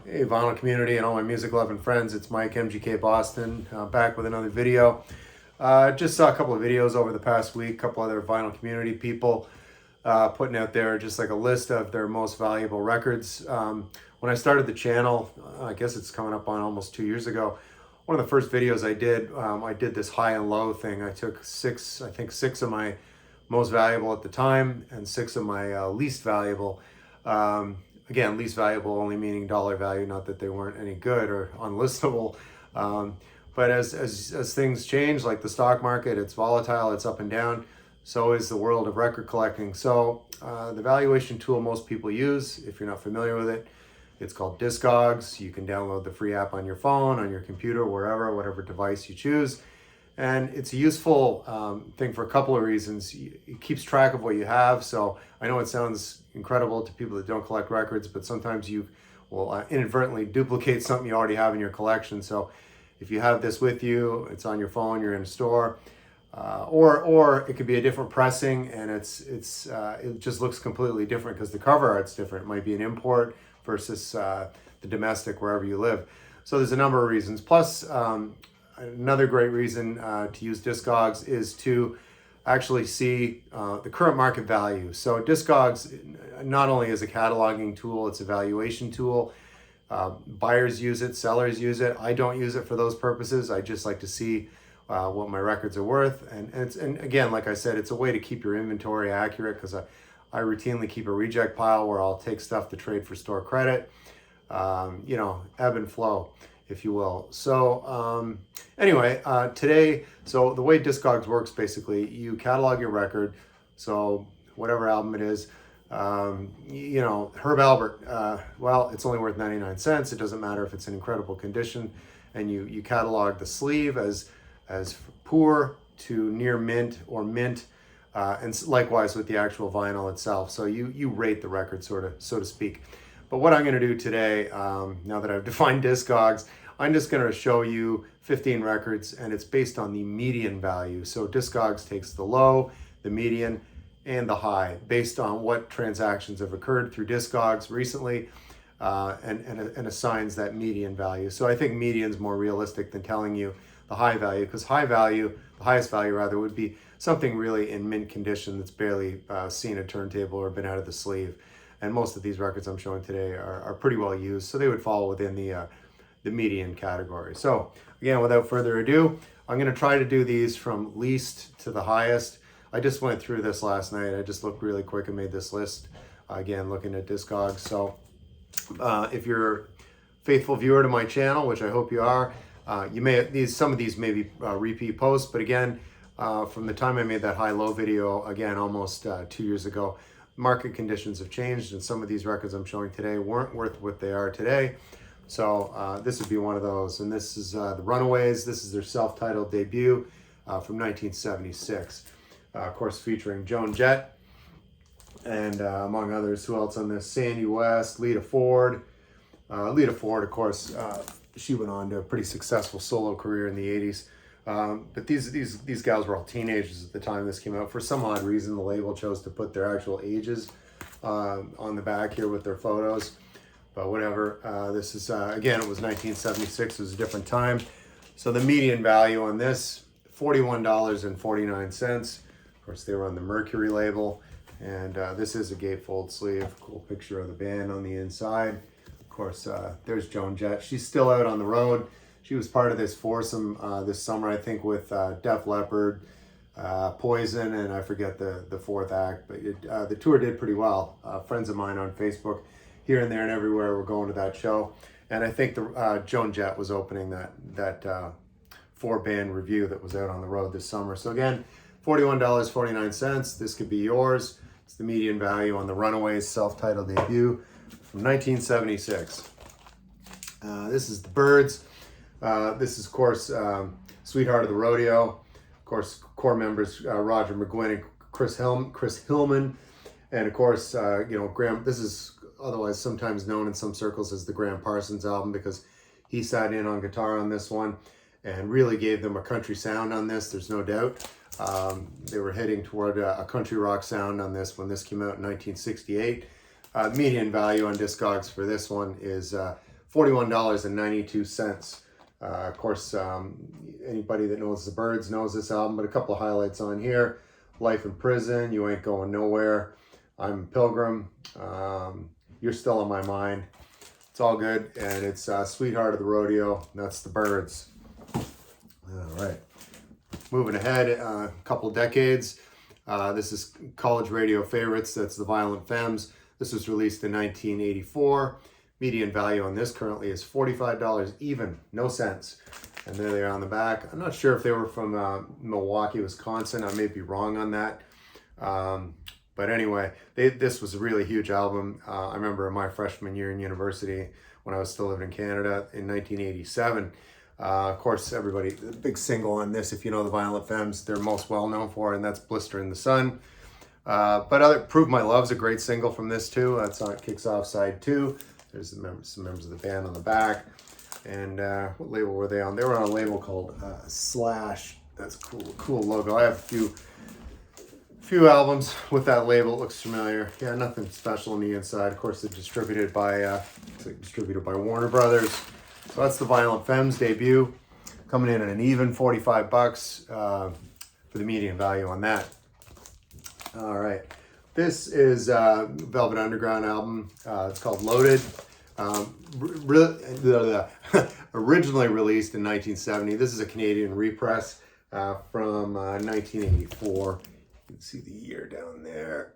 Hey, vinyl community and all my music loving friends, it's Mike, MGK Boston, back with another video. Just saw a couple of videos over the past week, a couple other vinyl community people putting out there just like a list of their most valuable records. When I started the channel, I guess it's coming up on almost 2 years ago, one of the first videos I did this high and low thing. I took six of my most valuable at the time and six of my least valuable. Again, least valuable only meaning dollar value, not that they weren't any good or unlistable. But as things change, like the stock market, it's volatile, it's up and down. So is the world of record collecting. So the valuation tool most people use, if you're not familiar with it, it's called Discogs. You can download the free app on your phone, on your computer, wherever, whatever device you choose. And it's a useful thing for a couple of reasons. It keeps track of what you have. So I know it sounds incredible to people that don't collect records, but sometimes you will inadvertently duplicate something you already have in your collection. So if you have this with you, it's on your phone, you're in a store, or it could be a different pressing, and it just looks completely different because the cover art's different. It might be an import versus the domestic wherever you live. So there's a number of reasons. Plus, another great reason to use Discogs is to actually see the current market value. So Discogs not only is a cataloging tool, it's a valuation tool. Buyers use it, sellers use it. I don't use it for those purposes. I just like to see what my records are worth. And again, like I said, it's a way to keep your inventory accurate because I routinely keep a reject pile where I'll take stuff to trade for store credit. Ebb and flow, if you will. So anyway, today, so the way Discogs works, basically, you catalog your record. So whatever album it is, Herb Albert, well, it's only worth 99 cents. It doesn't matter if it's in incredible condition. And you catalog the sleeve as poor to near mint or mint, and likewise with the actual vinyl itself. So you rate the record, so to speak. But what I'm going to do today, now that I've defined Discogs, I'm just going to show you 15 records, and it's based on the median value. So Discogs takes the low, the median, and the high based on what transactions have occurred through Discogs recently, and assigns that median value. So I think median's more realistic than telling you the high value, because the highest value rather, would be something really in mint condition that's barely seen a turntable or been out of the sleeve. And most of these records I'm showing today are pretty well used, so they would fall within the median category. So again, without further ado, I'm going to try to do these from least to the highest. I just went through this last night. I just looked really quick and made this list, again, looking at Discogs. So if you're a faithful viewer to my channel, which I hope you are, some of these may be repeat posts, but again, from the time I made that high-low video, again, almost 2 years ago, market conditions have changed, and some of these records I'm showing today weren't worth what they are today. So this would be one of those. And this is the Runaways. This is their self-titled debut from 1976. Of course, featuring Joan Jett and among others. Who else on this? Sandy West, Lita Ford. Lita Ford, of course, she went on to a pretty successful solo career in the 80s. But these gals were all teenagers at the time this came out. For some odd reason, the label chose to put their actual ages on the back here with their photos. But whatever, this is, again, it was 1976, it was a different time. So the median value on this, $41.49. Of course, they were on the Mercury label. And this is a gatefold sleeve, cool picture of the band on the inside. Of course, there's Joan Jett. She's still out on the road. She was part of this foursome this summer, I think, with Def Leppard, Poison, and I forget the fourth act. But the tour did pretty well. Friends of mine on Facebook, here and there and everywhere, were going to that show. And I think the Joan Jett was opening that four-band review that was out on the road this summer. So again, $41.49. This could be yours. It's the median value on the Runaways self-titled debut from 1976. This is the Byrds. This is, of course, Sweetheart of the Rodeo. Of course, core members Roger McGuinn and Chris Hillman. And of course, Graham, this is otherwise sometimes known in some circles as the Graham Parsons album, because he sat in on guitar on this one and really gave them a country sound on this, there's no doubt. They were heading toward a country rock sound on this when this came out in 1968. Median value on Discogs for this one is $41.92. Of course, anybody that knows the Byrds knows this album, but a couple of highlights on here. Life in Prison, You Ain't Going Nowhere, I'm a Pilgrim, You're Still on My Mind. It's all good, and it's Sweetheart of the Rodeo. That's the Byrds. All right. Moving ahead a couple decades. This is College Radio Favorites. That's the Violent Femmes. This was released in 1984. Median value on this currently is $45 even, no cents. And there they are on the back. I'm not sure if they were from Milwaukee, Wisconsin. I may be wrong on that. But anyway, this was a really huge album. I remember my freshman year in university when I was still living in Canada in 1987. Of course, everybody, the big single on this, if you know the Violent Femmes, they're most well known for, and that's Blister in the Sun. But Prove My Love's a great single from this too. That's on, it kicks off side 2. There's some members of the band on the back. And what label were they on? They were on a label called Slash. That's a cool logo. I have a few albums with that label. It looks familiar. Yeah, nothing special on the inside. Of course, they're distributed by Warner Brothers. So that's the Violent Femmes debut, coming in at an even $45 for the median value on that. All right, this is Velvet Underground album. It's called Loaded. Originally released in 1970. This is a Canadian repress from 1984. You can see the year down there.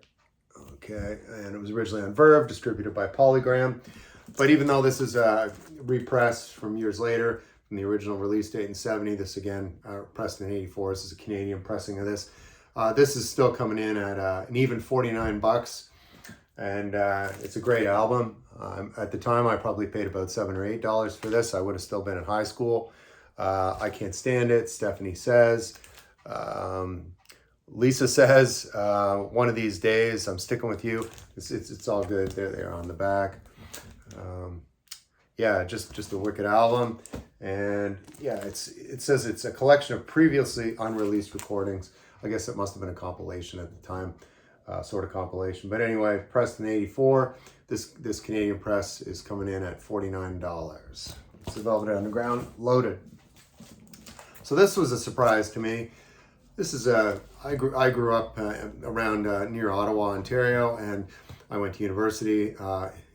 Okay, and it was originally on Verve, distributed by Polygram. But even though this is a repress from years later, from the original release date in 70, this again, pressed in 84. This is a Canadian pressing of this. This is still coming in at an even $49. And it's a great album. At the time, I probably paid about $7 or $8 for this. I would have still been in high school. I Can't Stand It, Stephanie Says. Lisa Says, One of These Days, I'm Sticking With You. It's all good. There they are on the back. Yeah, just a wicked album. And yeah, it says it's a collection of previously unreleased recordings. I guess it must have been a compilation at the time. Sort of compilation. But anyway, pressed in 84. This Canadian press is coming in at $49. It's the Velvet Underground, Loaded. So this was a surprise to me. This is I grew up around near Ottawa, Ontario, and I went to university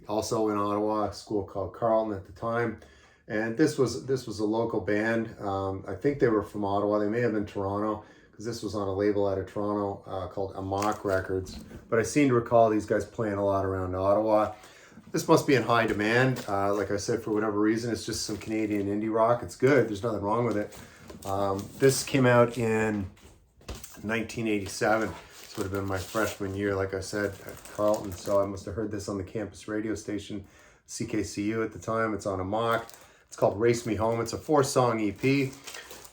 also in Ottawa, a school called Carleton at the time. And this was a local band. I think they were from Ottawa. They may have been Toronto, because this was on a label out of Toronto called Amok Records. But I seem to recall these guys playing a lot around Ottawa. This must be in high demand. Like I said, for whatever reason, it's just some Canadian indie rock. It's good. There's nothing wrong with it. This came out in 1987. This would have been my freshman year, like I said, at Carleton. So I must have heard this on the campus radio station, CKCU at the time. It's on Amok. It's called Race Me Home. It's a 4-song EP.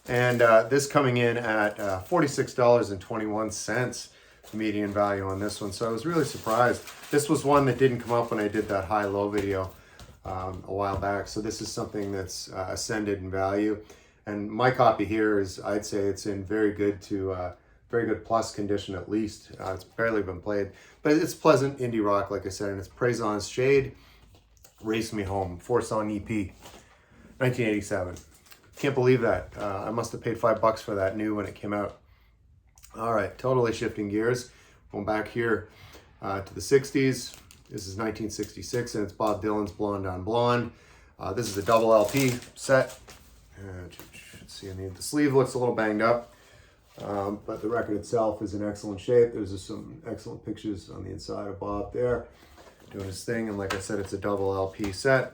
And this coming in at $46.21 median value on this one. So I was really surprised. This was one that didn't come up when I did that high-low video a while back. So this is something that's ascended in value. And my copy here is, I'd say it's in very good plus condition at least. It's barely been played. But it's pleasant indie rock, like I said, and it's Présence Shade, Race Me Home, 4-song EP, 1987. Can't believe that. I must have paid $5 for that new when it came out. All right, totally shifting gears. Going back here to the 60s. This is 1966, and it's Bob Dylan's Blonde on Blonde. This is a double LP set. Let's see, the sleeve looks a little banged up, but the record itself is in excellent shape. There's just some excellent pictures on the inside of Bob there, doing his thing. And like I said, it's a double LP set.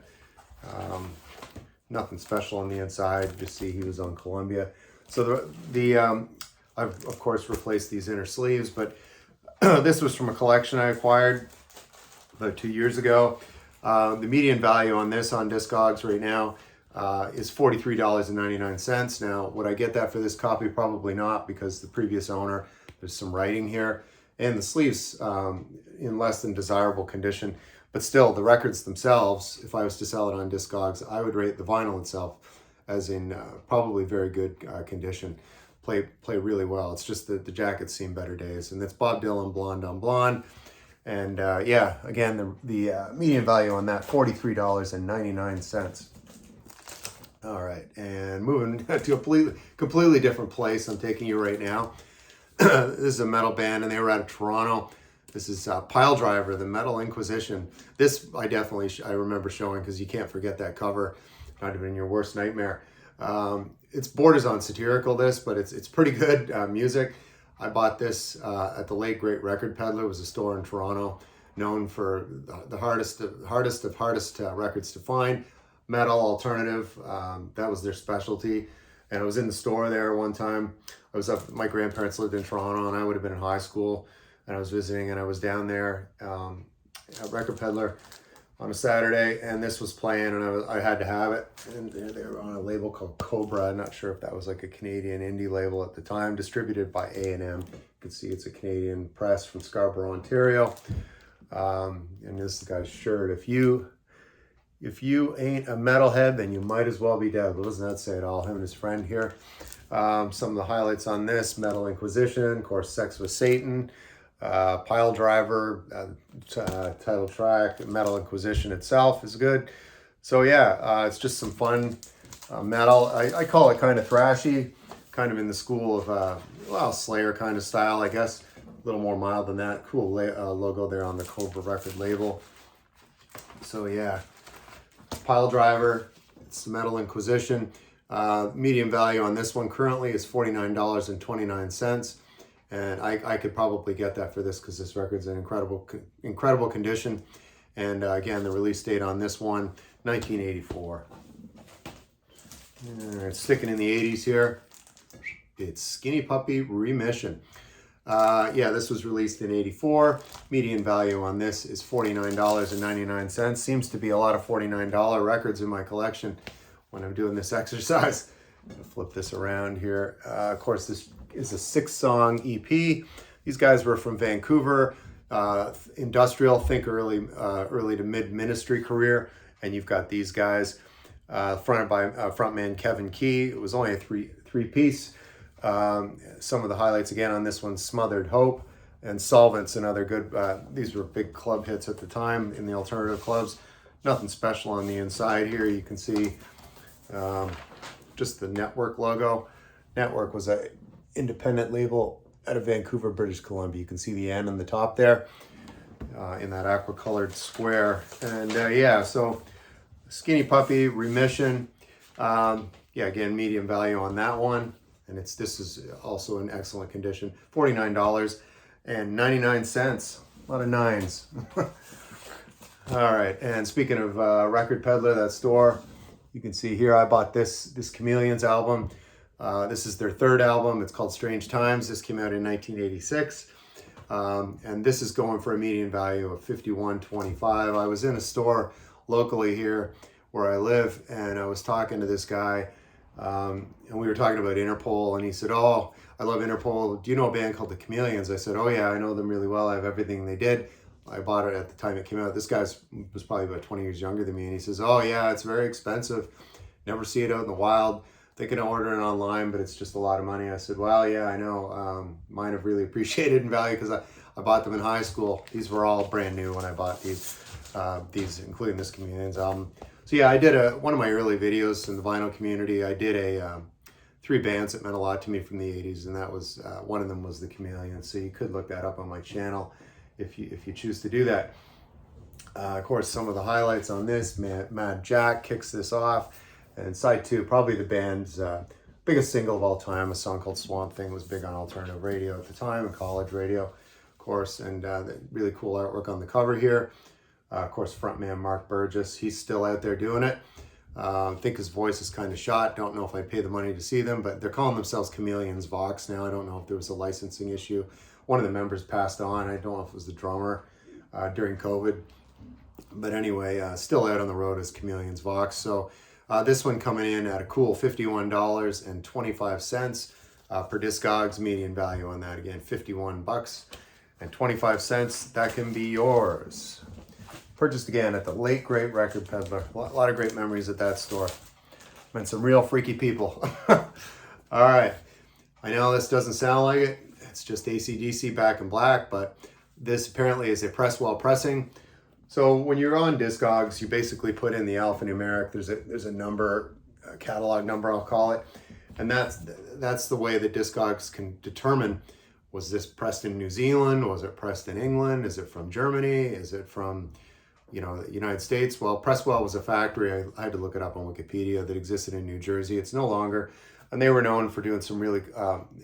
Nothing special on the inside. Just see he was on Columbia. So I've of course replaced these inner sleeves, but this was from a collection I acquired about 2 years ago. The median value on this on Discogs right now is $43.99. Now, would I get that for this copy? Probably not, because the previous owner, there's some writing here, and the sleeves in less than desirable condition. But still, the records themselves, if I was to sell it on Discogs, I would rate the vinyl itself as in probably very good condition. Play really well. It's just that the jacket's seen better days. And it's Bob Dylan, Blonde on Blonde. And yeah, again, the median value on that, $43.99. All right, and moving to a completely different place. I'm taking you right now. This is a metal band, and they were out of Toronto. This is Pile Driver, the Metal Inquisition. This I definitely I remember showing, because you can't forget that cover. It might have been your worst nightmare. It's borders on satirical, this, but it's pretty good music. I bought this at the late great Record Peddler. It was a store in Toronto known for the hardest records to find. Metal alternative, that was their specialty. And I was in the store there one time. I was up, my grandparents lived in Toronto, and I would have been in high school, and I was visiting, and I was down there at Record Peddler on a Saturday, and this was playing, and I had to have it. And they were on a label called Cobra. I'm not sure if that was like a Canadian indie label at the time, distributed by A&M. You can see it's a Canadian press from Scarborough, Ontario. And this is the guy's shirt. If you ain't a metalhead, then you might as well be dead. What does that say at all? Him and his friend here. Some of the highlights on this: Metal Inquisition, of course, Sex with Satan, Pile Driver, title track. Metal Inquisition itself is good. So yeah, it's just some fun metal. I call it kind of thrashy, kind of in the school of well, Slayer kind of style, I guess. A little more mild than that. Cool logo there on the Cobra record label. So yeah, Pile Driver, it's the Metal Inquisition. Medium value on this one currently is $49.29. And I could probably get that for this, because this record's in incredible condition. And again, the release date on this one, 1984. All right, sticking in the 80s here, it's Skinny Puppy Remission. Yeah, this was released in 84. Median value on this is $49.99. Seems to be a lot of $49 records in my collection when I'm doing this exercise. I'm gonna flip this around here. Of course, this is a 6-song EP. These guys were from Vancouver, industrial, think early to mid Ministry career. And you've got these guys fronted by frontman Kevin Key. It was only a three-piece. Some of the highlights again on this one: Smothered Hope and Solvents, another good, these were big club hits at the time in the alternative clubs. Nothing special on the inside here. You can see just the Network logo. Network was an independent label out of Vancouver, British Columbia. You can see the N on the top there in that aqua colored square. And yeah, so Skinny Puppy Remission. Yeah, again, medium value on that one. And this is also in excellent condition. $49.99. A lot of nines. All right, and speaking of Record Peddler, that store, you can see here I bought this Chameleons album. This is their third album. It's called Strange Times. This came out in 1986. And this is going for a median value of $51.25. I was in a store locally here where I live, and I was talking to this guy. And we were talking about Interpol, and he said, "Oh, I love Interpol. Do you know a band called the Chameleons?" I said, "Oh yeah, I know them really well. I have everything they did. I bought it at the time it came out." This guy was probably about 20 years younger than me, and he says, "Oh yeah, it's very expensive. Never see it out in the wild. They can order it online, but it's just a lot of money." I said, "Well, yeah, I know. Mine have really appreciated in value, because I bought them in high school. These were all brand new when I bought these, including this Chameleons album." So yeah, I did one of my early videos in the vinyl community. I did a 3 bands that meant a lot to me from the 80s, and that was one of them was the Chameleons. So you could look that up on my channel if you choose to do that. Of course, some of the highlights on this: Mad Jack kicks this off, and side 2, probably the band's biggest single of all time, a song called Swamp Thing, was big on alternative radio at the time, and college radio, of course, and really cool artwork on the cover here. Of course, frontman Mark Burgess, he's still out there doing it. I think his voice is kind of shot. Don't know if I'd pay the money to see them, but they're calling themselves Chameleons Vox now. I don't know if there was a licensing issue. One of the members passed on. I don't know if it was the drummer during COVID. But anyway, still out on the road as Chameleons Vox. So this one coming in at a cool $51.25 per Discogs. Median value on that, again, $51.25. That can be yours. Purchased again at the late great Record Peddler. A lot of great memories at that store. Met some real freaky people. All right, I know this doesn't sound like it. It's just AC/DC Back in Black, but This apparently is a press well pressing. So when you're on Discogs, you basically put in the alphanumeric. There's a number, a catalog number, I'll call it, and that's the way that Discogs can determine, was this pressed in New Zealand? Was it pressed in England? Is it from Germany? Is it from, you know, the United States? Well, Presswell was a factory. I had to look it up on Wikipedia, that existed in New Jersey. It's no longer, and they were known for doing some really,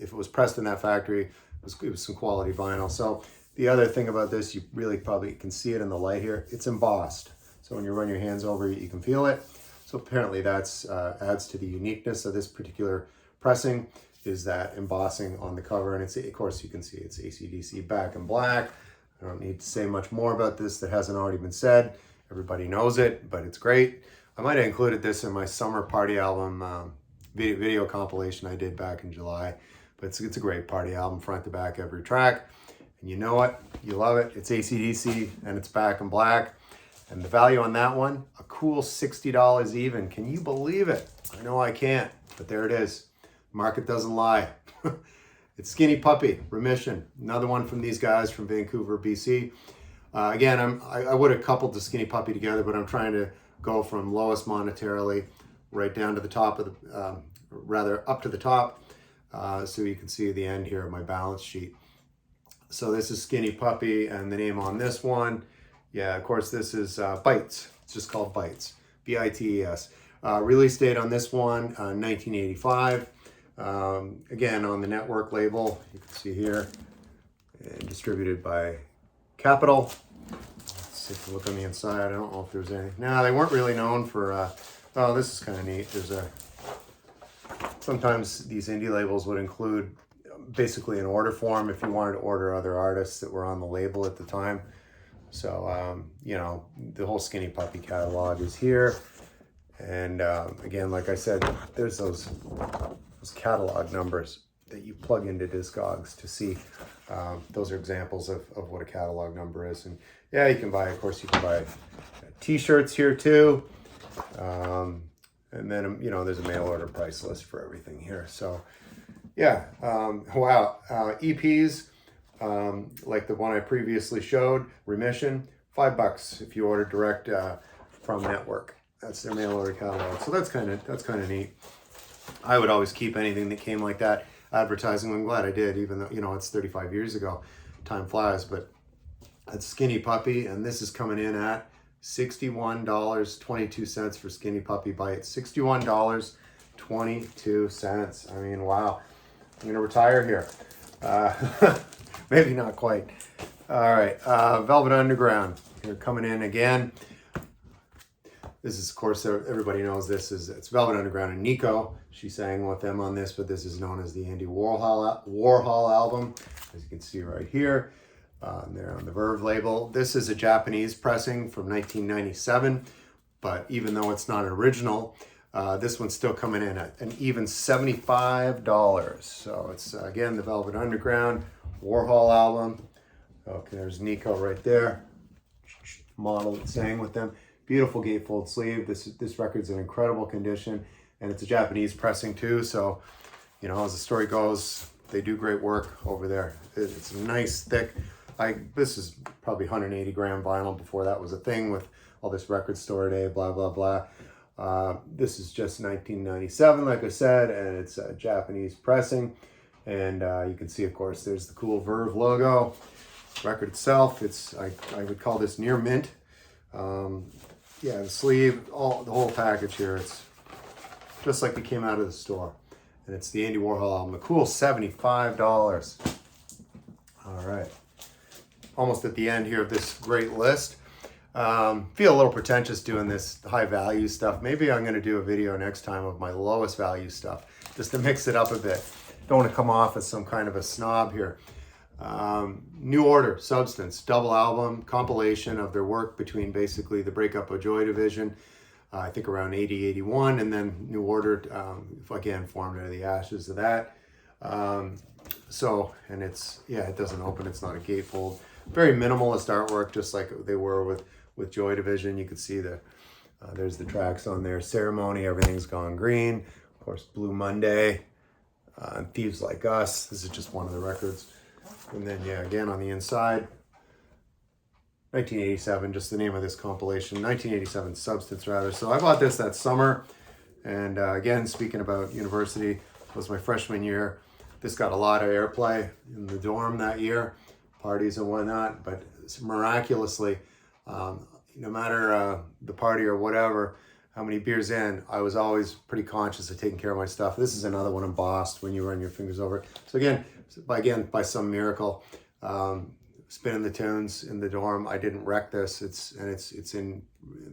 if it was pressed in that factory, it was some quality vinyl. So the other thing about this, you really probably can see it in the light here, it's embossed. So when you run your hands over it, you can feel it. So apparently that's adds to the uniqueness of this particular pressing, is that embossing on the cover. And it's, of course, you can see it's AC/DC back in black. I don't need to say much more about this that hasn't already been said. Everybody knows it, but it's great. I might have included this in my summer party album video compilation I did back in July. But it's a great party album, front to back, every track. And you know what? You love it. It's AC/DC and it's back in black. And the value on that one, a cool $60 even. Can you believe it? I know I can't, but there it is. Market doesn't lie. It's Skinny Puppy, Remission. Another one from these guys from Vancouver, BC. Again, I would have coupled the Skinny Puppy together, but I'm trying to go from lowest monetarily right down to the top of the, rather up to the top, so you can see the end here of my balance sheet. So this is Skinny Puppy, and the name on this one, yeah, of course, this is Bites. It's just called Bites, B-I-T-E-S. Release date on this one, 1985. Again, on the network label, you can see here, and distributed by Capitol. Let's take a look on the inside. I don't know if there's any. No, they weren't really known for, oh, this is kind of neat. There's sometimes these indie labels would include basically an order form if you wanted to order other artists that were on the label at the time. So, you know, the whole Skinny Puppy catalog is here. And again, like I said, there's those catalog numbers that you plug into Discogs to see. Those are examples of what a catalog number is. And yeah, you can buy, of course, you can buy t-shirts here too. And then, you know, there's a mail order price list for everything here. So yeah, wow. EPs, like the one I previously showed, Remission, $5 if you order direct from Network. That's their mail order catalog. So that's kind of neat. I would always keep anything that came like that. Advertising, I'm glad I did, even though, you know, it's 35 years ago. Time flies, but that's Skinny Puppy, and this is coming in at $61.22 for Skinny Puppy Bites. $61.22. I mean, wow. I'm gonna retire here. Maybe not quite. All right, Velvet Underground. They're coming in again. This is, of course, everybody knows this is, it's Velvet Underground and Nico. She sang with them on this, but this is known as the Andy Warhol album, as you can see right here. They're on the Verve label. This is a Japanese pressing from 1997, but even though it's not an original, this one's still coming in at an even $75. So it's, again, the Velvet Underground Warhol album. Okay, there's Nico right there. Model that sang with them. Beautiful gatefold sleeve. This record's in incredible condition, and it's a Japanese pressing too. So, you know, as the story goes, they do great work over there. It's nice, thick. This is probably 180 gram vinyl before that was a thing with all this record store day, blah, blah, blah. This is just 1997, like I said, and it's a Japanese pressing. And you can see, of course, there's the cool Verve logo. Record itself, I would call this near mint. Yeah, the sleeve, the whole package here, it's just like it came out of the store. And it's the Andy Warhol album, a cool $75. All right, almost at the end here of this great list. Feel a little pretentious doing this high value stuff. Maybe I'm gonna do a video next time of my lowest value stuff, just to mix it up a bit. Don't wanna come off as some kind of a snob here. New Order, Substance, double album, compilation of their work between basically the Breakup of Joy division, I think around 80, 81, and then New Order, again, formed out of the ashes of that. So, and it's, yeah, it doesn't open, it's not a gatefold. Very minimalist artwork, just like they were with Joy Division. You can see there's the tracks on there. Ceremony, Everything's Gone Green. Of course, Blue Monday, Thieves Like Us. This is just one of the records. And then, yeah, again, on the inside, 1987, just the name of this compilation, 1987 Substance rather. So I bought this that summer, and again, speaking about university, it was my freshman year. This got a lot of airplay in the dorm that year, parties and whatnot, but miraculously, no matter the party or whatever, how many beers in, I was always pretty conscious of taking care of my stuff. This is another one embossed when you run your fingers over it. So again, by some miracle, spinning the tunes in the dorm, I didn't wreck this. It's in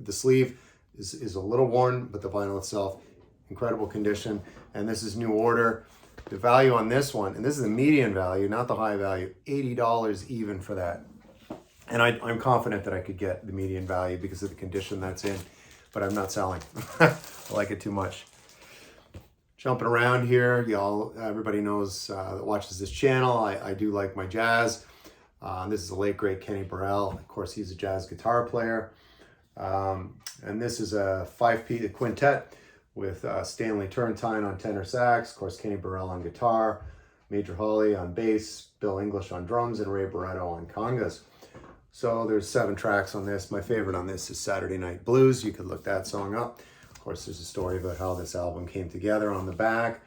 the sleeve is a little worn, but the vinyl itself, incredible condition. And this is new order. The value on this one, and this is the median value, not the high value, $80 even for that. And I'm confident that I could get the median value because of the condition that's in, but I'm not selling. I like it too much. Jumping around here, everybody knows that watches this channel. I do like my jazz. This is the late great Kenny Burrell. Of course, he's a jazz guitar player. And this is a 5-piece quintet with Stanley Turrentine on tenor sax, of course, Kenny Burrell on guitar, Major Hawley on bass, Bill English on drums, and Ray Barretto on congas. So there's 7 tracks on this. My favorite on this is Saturday Night Blues. You could look that song up. Of course, there's a story about how this album came together on the back.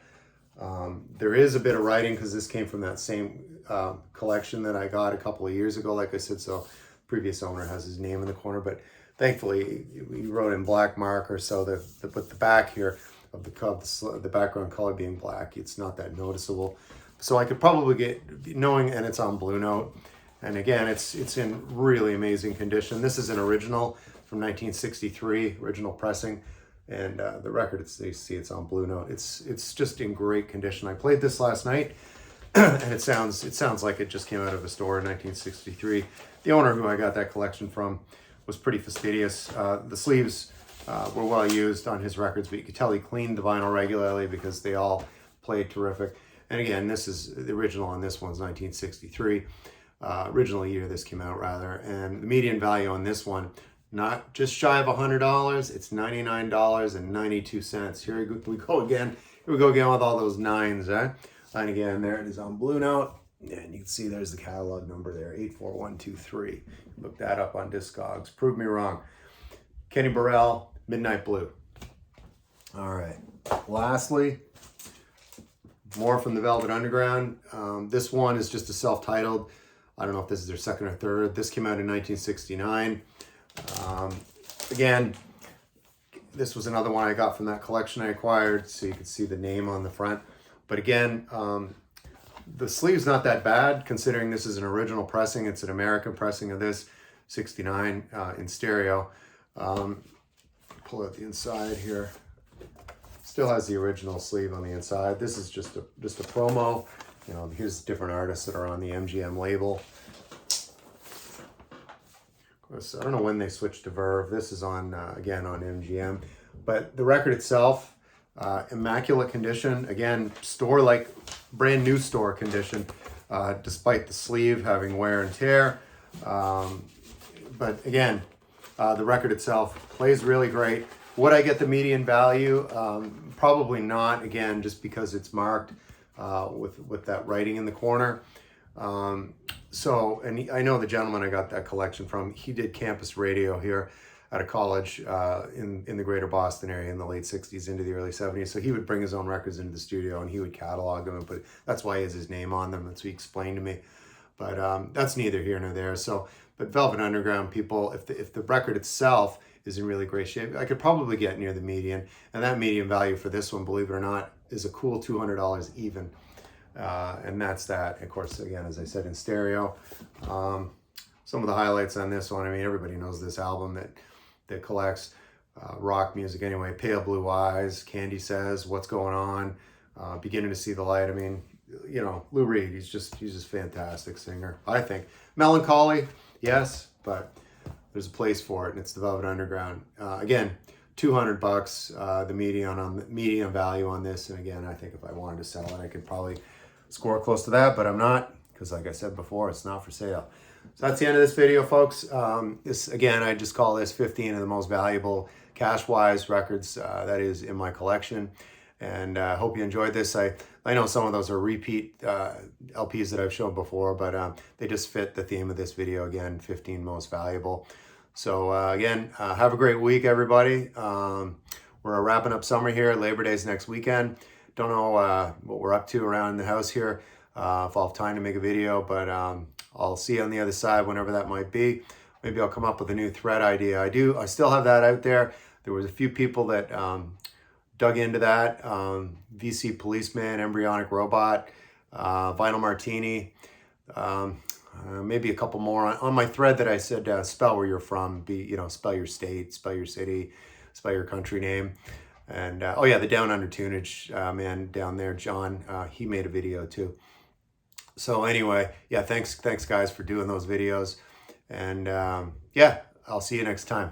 There is a bit of writing because this came from that same collection that I got a couple of years ago. Like I said, so previous owner has his name in the corner, but thankfully he wrote in black marker, so but the back here of the background color being black, it's not that noticeable. So I could probably get, and it's on Blue Note. And again, it's in really amazing condition. This is an original from 1963, original pressing. And the record, you see it's on Blue Note. It's just in great condition. I played this last night, and it sounds like it just came out of a store in 1963. The owner who I got that collection from was pretty fastidious. The sleeves were well used on his records, but you could tell he cleaned the vinyl regularly because they all played terrific. And again, this is the original on this one's 1963. Original year this came out rather, and the median value on this one, not just shy of $100, it's $99.92. Here we go again. Here we go again with all those nines, eh? And again, there it is on Blue Note, and you can see there's the catalog number there, 84123. Look that up on Discogs. Prove me wrong. Kenny Burrell, Midnight Blue. All right. Lastly, more from the Velvet Underground. This one is just a self-titled. I don't know if this is their second or third. This came out in 1969. Again, this was another one I got from that collection I acquired, so you can see the name on the front. But again, the sleeve's not that bad, considering this is an original pressing. It's an American pressing of this, 69 in stereo. Pull out the inside here. Still has the original sleeve on the inside. This is just a promo. Here's different artists that are on the MGM label. Of course, I don't know when they switched to Verve. This is on, again, on MGM. But the record itself, immaculate condition. Again, store-like, brand new store condition, despite the sleeve having wear and tear. But again, the record itself plays really great. Would I get the median value? Probably not, again, just because it's marked with that writing in the corner. And I know the gentleman I got that collection from, he did campus radio here at a college in the greater Boston area in the late 60s into the early 70s. So he would bring his own records into the studio and he would catalog them, but that's why he has his name on them. That's what he explained to me. But that's neither here nor there. So, but Velvet Underground people, if the record itself is in really great shape, I could probably get near the median. And that median value for this one, believe it or not, is a cool $200 even. And that's that. Of course, again, as I said, in stereo. Some of the highlights on this one, I mean, everybody knows this album that collects rock music anyway. Pale Blue Eyes, Candy Says, What's Going On, Beginning to See the Light. I mean, Lou Reed, he's just fantastic singer, I think. Melancholy, yes, but there's a place for it, and it's the Velvet Underground. Again, $200, the median value on this. And again, I think if I wanted to sell it, I could probably score close to that, but I'm not, because like I said before, it's not for sale. So that's the end of this video, folks. This, again, I just call this 15 of the most valuable cash-wise records that is in my collection. And hope you enjoyed this. I know some of those are repeat LPs that I've shown before, but they just fit the theme of this video again, 15 most valuable. So again, have a great week, everybody. We're wrapping up summer here. Labor Day's next weekend. Don't know what we're up to around the house here. If I'll have time to make a video, but I'll see you on the other side whenever that might be. Maybe I'll come up with a new thread idea. I still have that out there. There was a few people that dug into that. VC Policeman, Embryonic Robot, Vinyl Martini, maybe a couple more on my thread that I said spell where you're from, spell your state, spell your city, spell your country name. And oh yeah, the Down Under Tunage man down there, John, he made a video too. So anyway, yeah, thanks guys for doing those videos. And yeah, I'll see you next time.